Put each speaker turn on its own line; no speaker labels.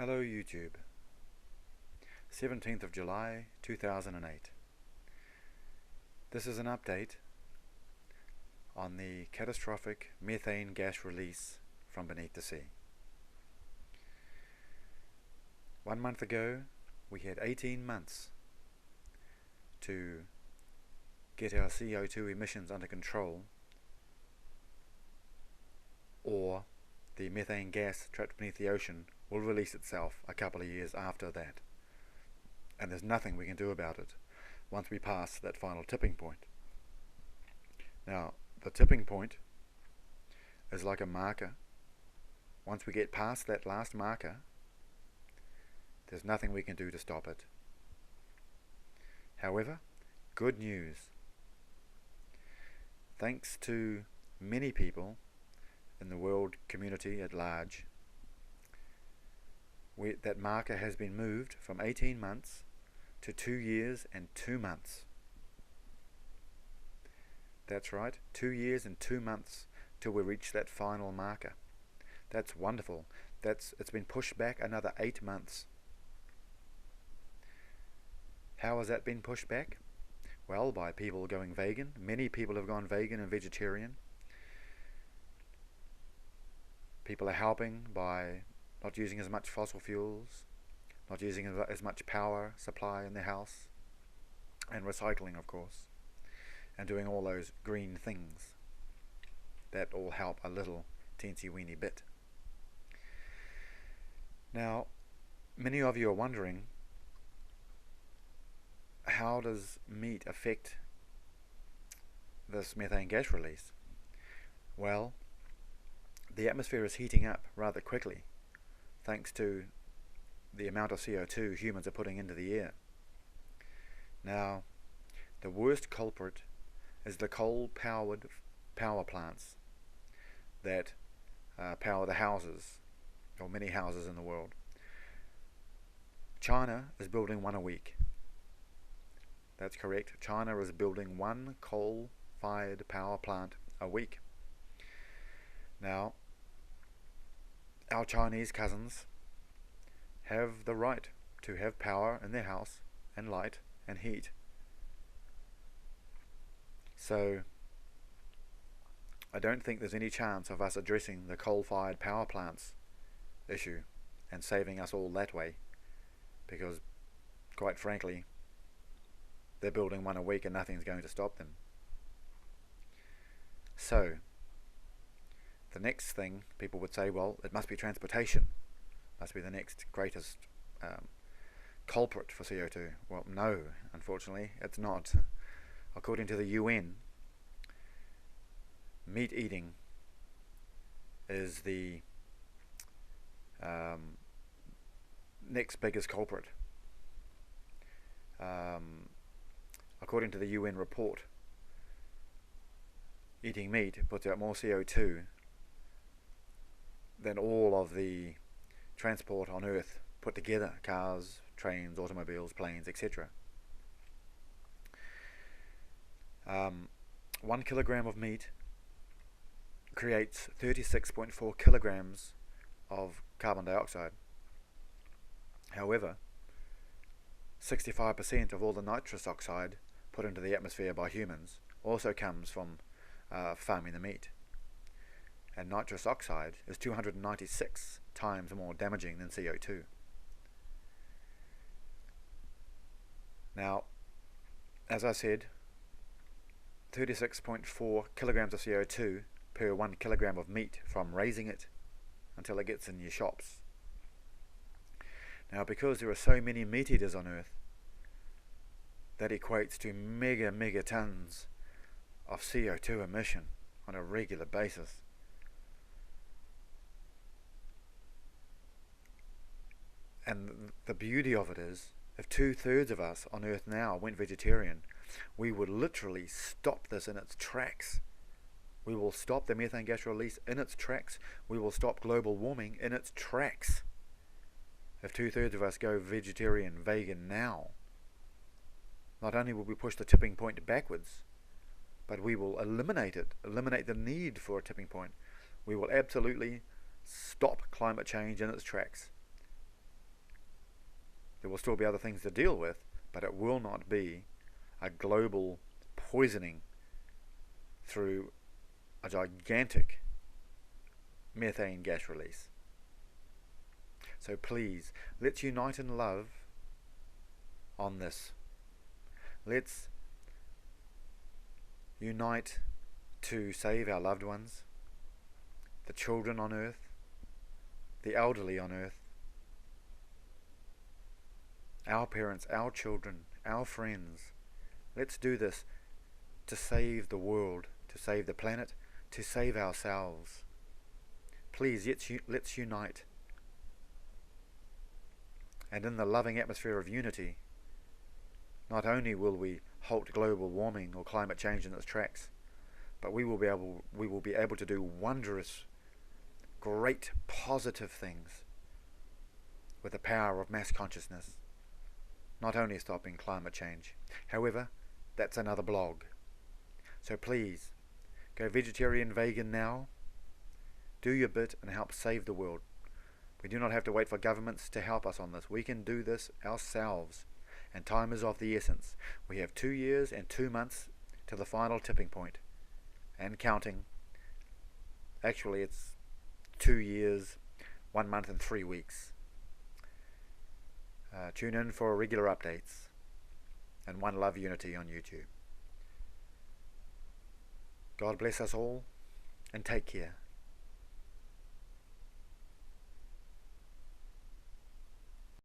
Hello YouTube, 17th of July 2008. This is an update on the catastrophic methane gas release from beneath the sea. 1 month ago we had 18 months to get our CO2 emissions under control, or the methane gas trapped beneath the ocean will release itself a couple of years after that, and there's nothing we can do about it once we pass that final tipping point. Now, the tipping point is like a marker. Once we get past that last marker, there's nothing we can do to stop it. However, good news. Thanks to many people in the world community at large, that marker has been moved from 18 months to 2 years and 2 months. That's right, 2 years and 2 months till we reach that final marker. That's wonderful. It's been pushed back another 8 months. How has that been pushed back? Well, by people going vegan. Many people have gone vegan and vegetarian. People are helping by not using as much fossil fuels, not using as much power supply in their house, and recycling, of course, and doing all those green things that all help a little teensy weeny bit. Now, many of you are wondering, how does meat affect this methane gas release? Well, the atmosphere is heating up rather quickly thanks to the amount of CO2 humans are putting into the air. Now, the worst culprit is the coal-powered power plants that power the houses, or many houses in the world. China is building one a week. That's correct. China is building one coal-fired power plant a week. Now, our Chinese cousins have the right to have power in their house and light and heat. So I don't think there's any chance of us addressing the coal-fired power plants issue and saving us all that way, because quite frankly they're building one a week and nothing's going to stop them. So the next thing people would say, well, it must be transportation, must be the next greatest culprit for CO2. Well, no, unfortunately, it's not. According to the UN, meat eating is the next biggest culprit. According to the UN report, eating meat puts out more CO2 than all of the transport on Earth put together: cars, trains, automobiles, planes, etc. 1 kilogram of meat creates 36.4 kilograms of carbon dioxide. However, 65% of all the nitrous oxide put into the atmosphere by humans also comes from farming the meat. And nitrous oxide is 296 times more damaging than CO2. Now, as I said, 36.4 kilograms of CO2 per 1 kilogram of meat from raising it until it gets in your shops. Now, because there are so many meat eaters on Earth, that equates to mega tons of CO2 emission on a regular basis. And the beauty of it is, if 2/3 of us on Earth now went vegetarian, we would literally stop this in its tracks. We will stop the methane gas release in its tracks. We will stop global warming in its tracks. If 2/3 of us go vegetarian, vegan now, not only will we push the tipping point backwards, but we will eliminate the need for a tipping point. We will absolutely stop climate change in its tracks. There will still be other things to deal with, but it will not be a global poisoning through a gigantic methane gas release. So please, let's unite in love on this. Let's unite to save our loved ones, the children on earth, the elderly on earth, our parents, our children, our friends. Let's do this to save the world, to save the planet, to save ourselves. Please, let's unite. And in the loving atmosphere of unity, not only will we halt global warming or climate change in its tracks, but we will be able to do wondrous, great, positive things with the power of mass consciousness. Not only stopping climate change. However, that's another blog. So please, go vegetarian, vegan now. Do your bit and help save the world. We do not have to wait for governments to help us on this. We can do this ourselves. And time is of the essence. We have 2 years and 2 months to the final tipping point. And counting. Actually, it's 2 years, 1 month and 3 weeks. Tune in for regular updates. And One Love Unity on YouTube. God bless us all, and take care.